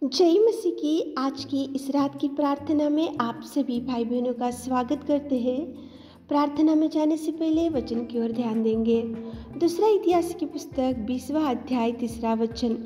जय मसीह की आज की इस रात की प्रार्थना में आप सभी भाई बहनों का स्वागत करते हैं। प्रार्थना में जाने से पहले वचन की ओर ध्यान देंगे। दूसरा इतिहास की पुस्तक 20वां अध्याय 3रा वचन।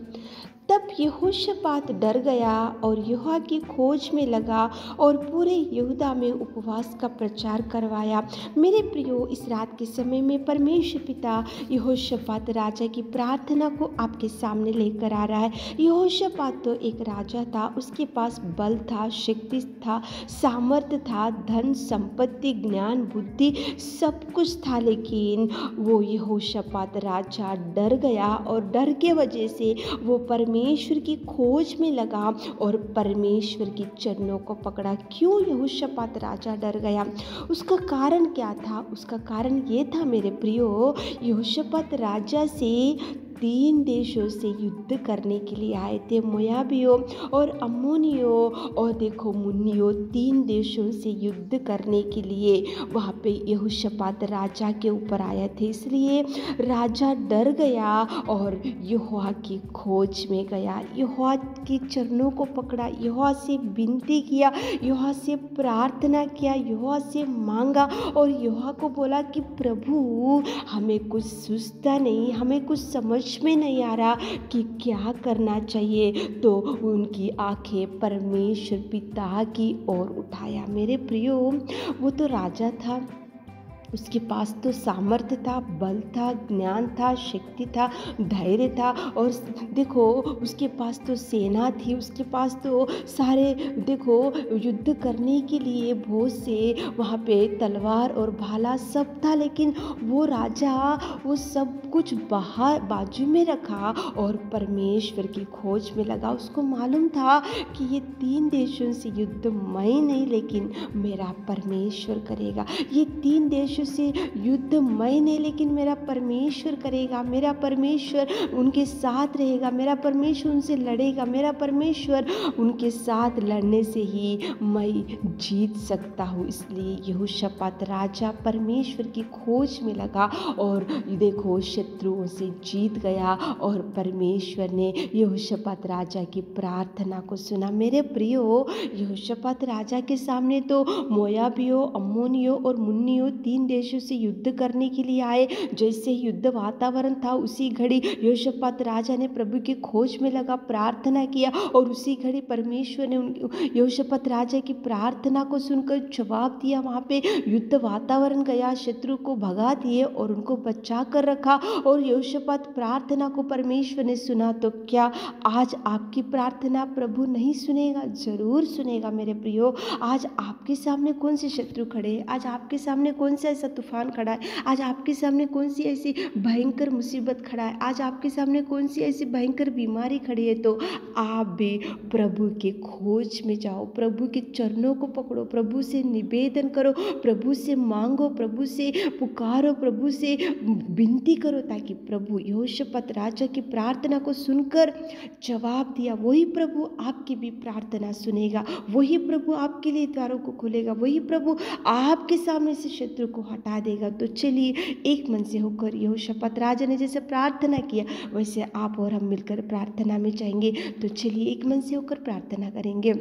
तब यहोशापात डर गया और यहोवा की खोज में लगा और पूरे यहूदा में उपवास का प्रचार करवाया। मेरे प्रियो, इस रात के समय में परमेश्वर पिता यहोशापात राजा की प्रार्थना को आपके सामने लेकर आ रहा है। यहोशापात तो एक राजा था, उसके पास बल था, शक्ति था, सामर्थ्य था, धन संपत्ति ज्ञान बुद्धि सब कुछ था, लेकिन वो यहोशापात राजा डर गया और डर के वजह से वो परमेश्वर की खोज में लगा और परमेश्वर की चरणों को पकड़ा। क्यों यहोशापात राजा डर गया? उसका कारण क्या था? उसका कारण ये था मेरे प्रियो, यहोशापात राजा से 3 देशों से युद्ध करने के लिए आए थे। मोयाबियों और अम्मोनियों और देखो मुन्नियों, 3 देशों से युद्ध करने के लिए वहाँ पे यहोशापात राजा के ऊपर आए थे। इसलिए राजा डर गया और यहोवा की खोज में गया, यहोवा के चरणों को पकड़ा, यहोवा से विनती किया, यहोवा से प्रार्थना किया, यहोवा से मांगा और यहोवा को बोला कि प्रभु हमें कुछ सूझता नहीं, हमें कुछ समझ में नहीं आ रहा कि क्या करना चाहिए। तो उनकी आंखें परमेश्वर पिता की ओर उठाया। मेरे प्रियो, वो तो राजा था, उसके पास तो सामर्थ्य था, बल था, ज्ञान था, शक्ति था, धैर्य था और देखो उसके पास तो सेना थी, उसके पास तो सारे देखो युद्ध करने के लिए बहुत से वहाँ पे तलवार और भाला सब था। लेकिन वो राजा वो सब कुछ बाजू में रखा और परमेश्वर की खोज में लगा। उसको मालूम था कि ये 3 देशों से युद्ध मैं नहीं, लेकिन मेरा परमेश्वर करेगा। ये 3 देशों से युद्ध मैं नहीं, लेकिन मेरा परमेश्वर करेगा। मेरा परमेश्वर उनके साथ रहेगा, मेरा परमेश्वर उनसे लड़ेगा, मेरा परमेश्वर उनके साथ लड़ने से ही मैं जीत सकता हूँ। इसलिए यहोशापात राजा परमेश्वर की खोज में लगा और देखो शत्रुओं से जीत गया और परमेश्वर ने यहोशापात राजा की प्रार्थना को सुना। मेरे प्रियो, यहोशापात राजा के सामने तो मोयाबियों, अम्मोनियों और मुन्नियों 3 देशों से युद्ध करने के लिए आए। जैसे युद्ध वातावरण था, उसी घड़ी यहोशापात राजा ने प्रभु की खोज में लगा, प्रार्थना किया और उसी घड़ी परमेश्वर ने यहोशापात राजा की प्रार्थना को सुनकर जवाब दिया। वहाँ पे युद्ध वातावरण गया, शत्रु को भगा दिए और उनको बचा कर रखा और यहोशापात प्रार्थना को परमेश्वर ने सुना। तो क्या आज आपकी प्रार्थना प्रभु नहीं सुनेगा? जरूर सुनेगा मेरे प्रियो। आज आपके सामने कौन से शत्रु खड़े हैं? आज आपके सामने कौन सा ऐसा तूफान खड़ा है? आज आपके सामने कौन सी ऐसी भयंकर मुसीबत खड़ा है? आज आपके सामने कौन सी ऐसी भयंकर बीमारी खड़ी है? तो आप भी प्रभु के खोज में जाओ, प्रभु के चरणों को पकड़ो, प्रभु से निवेदन करो, प्रभु से मांगो, प्रभु से पुकारो, प्रभु से विनती करो, ताकि प्रभु यहोशापात राजा की प्रार्थना को सुनकर जवाब दिया। वही प्रभु आपकी भी प्रार्थना सुनेगा, वही प्रभु आपके लिए द्वारों को खोलेगा, वही प्रभु आपके सामने से शत्रु को हटा देगा। तो चलिए एक मन से होकर यहोशापात राजा ने जैसे प्रार्थना किया वैसे आप और हम मिलकर प्रार्थना में जाएंगे। तो चलिए एक मन से होकर प्रार्थना करेंगे।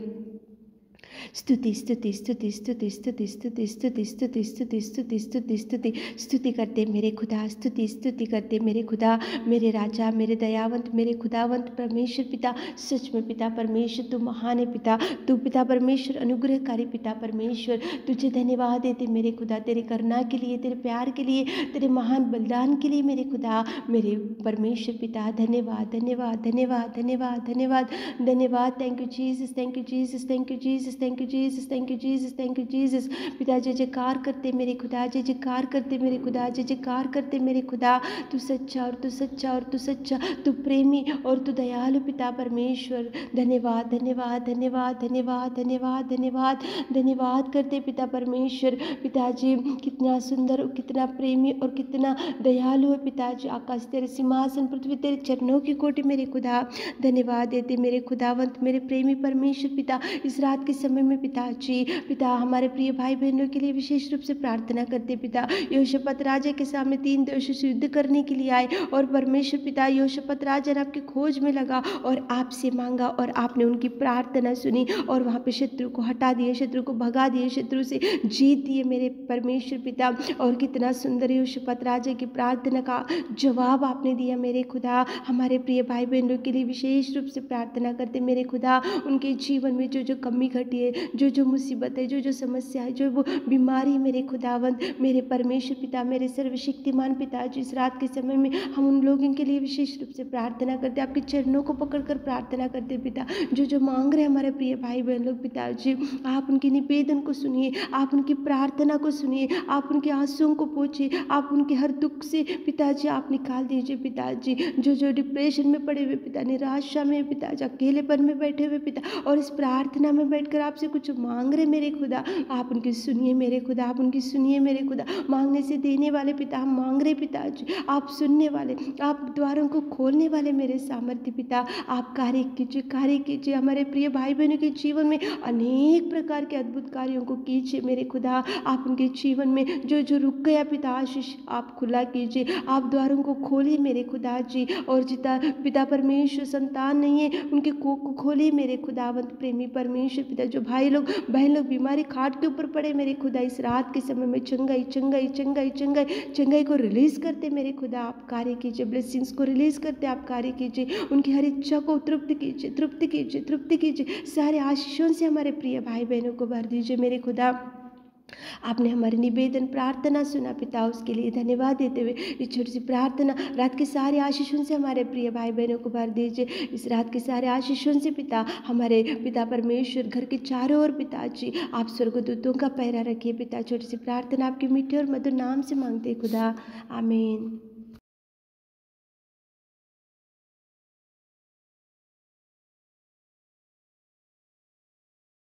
स्तुति स्तुति स्तुति स्तुति स्तुति स्तुति स्तुति स्तुति स्तुति स्तुति स्तुति स्तुति स्तुति करते मेरे खुदा, स्तुति स्तुति करते मेरे खुदा, मेरे राजा, मेरे दयावंत, मेरे खुदावंत परमेश्वर पिता। सच में पिता परमेश्वर तू महान है पिता, तू पिता परमेश्वर अनुग्रहकारी पिता परमेश्वर। तुझे धन्यवाद देते मेरे खुदा, तेरे करुणा के लिए, तेरे प्यार के लिए, तेरे महान बलिदान के लिए मेरे खुदा, मेरे परमेश्वर पिता। धन्यवाद धन्यवाद धन्यवाद धन्यवाद धन्यवाद धन्यवाद। Thank you Jesus, thank you Jesus, thank you Jesus, thank you Jesus, thank you Jesus, thank you Jesus. पिता जय जयकार करते मेरे खुदा, जय जयकार करते मेरे खुदा, जय जयकार करते मेरे खुदा। तू सच्चा और तू सच्चा और तू सच्चा, तू प्रेमी और तू दयालु पिता परमेश्वर। धन्यवाद धन्यवाद धन्यवाद धन्यवाद धन्यवाद धन्यवाद धन्यवाद करते पिता परमेश्वर। पिताजी कितना सुंदर, कितना प्रेमी और कितना दयालु है पिताजी। आकाश तेरे सिंहासन, पृथ्वी तेरे चरणों की कोटि मेरे खुदा। धन्यवाद देते मेरे खुदावंत, मेरे प्रेमी परमेश्वर पिता। इस रात के समय समय में पिताजी, पिता हमारे प्रिय भाई बहनों के लिए विशेष रूप से प्रार्थना करते पिता। यहोशापात राजा के सामने 3 देशों से युद्ध करने के लिए आए और परमेश्वर पिता यहोशापात राजा ने आपकी खोज में लगा और आपसे मांगा और आपने उनकी प्रार्थना सुनी और वहाँ पे शत्रु को हटा दिए, शत्रु को भगा दिए, शत्रु से जीत दिए मेरे परमेश्वर पिता। और कितना सुंदर यहोशापात राजा की प्रार्थना का जवाब आपने दिया मेरे खुदा। हमारे प्रिय भाई बहनों के लिए विशेष रूप से प्रार्थना करते मेरे खुदा। उनके जीवन में जो जो कमी घटी है, जो जो मुसीबत है, जो जो समस्या है, जो वो बीमारी मेरे खुदावंत, मेरे परमेश्वर पिता, मेरे सर्वशक्तिमान पिता जी, इस रात के समय में हम उन लोगों के लिए विशेष रूप से प्रार्थना करते, आपके चरणों को पकड़कर प्रार्थना करते पिता। जो जो मांग रहे हमारे प्रिय भाई बहन लोग पिताजी, आप उनके निवेदन को सुनिए, आप उनकी प्रार्थना को सुनिए, आप उनके आंसुओं को पोंछिए, आप उनके हर दुख से पिताजी आप निकाल दीजिए पिताजी। जो जो डिप्रेशन में पड़े हुए पिता, निराशा में पिताजी, अकेलेपन में बैठे हुए पिता और इस प्रार्थना में बैठकर आपसे कुछ मांग रहे मेरे खुदा, आप उनकी सुनिए मेरे खुदा, आप उनकी सुनिए मेरे खुदा। मांगने से देने वाले पिता, हम मांग रहे पिताजी, आप सुनने वाले, आप द्वारों को खोलने वाले मेरे सामर्थ्य पिता, आप कार्य कीजिए, कार्य कीजिए। हमारे प्रिय भाई बहनों के जीवन में अनेक प्रकार के अद्भुत कार्यों को कीजिए मेरे खुदा। आप उनके जीवन में जो जो रुक गया पिता, आशीष आप खुला कीजिए, आप द्वारों को खोलिए मेरे खुदा जी। और जितना पिता परमेश्वर संतान नहीं है, उनके कोख को खोलिए मेरे खुदावंत प्रेमी परमेश्वर पिता। जो भाई लोग बहन लोग बीमारी खाट के ऊपर पड़े मेरे खुदा, इस रात के समय में चंगाई चंगाई चंगाई चंगाई चंगाई को रिलीज करते मेरे खुदा, आप कार्य कीजिए। ब्लेसिंग्स को रिलीज करते आप कार्य कीजिए, उनकी हर इच्छा को तृप्त कीजिए, तृप्त कीजिए, तृप्त कीजिए। सारे आशीषों से हमारे प्रिय भाई बहनों को भर दीजिए मेरे खुदा। आपने हमारे निवेदन प्रार्थना सुना पिता, उसके लिए धन्यवाद देते हुए इस छोटी सी प्रार्थना रात के सारे आशीषों से हमारे प्रिय भाई बहनों को भर दीजिए। इस रात के सारे आशीषों से पिता, हमारे पिता परमेश्वर घर के चारों ओर पिताजी आप स्वर्गदूतों का पहरा रखिए पिता। छोटी सी प्रार्थना आपके मीठे और मधुर नाम से मांगते खुदा, आमीन।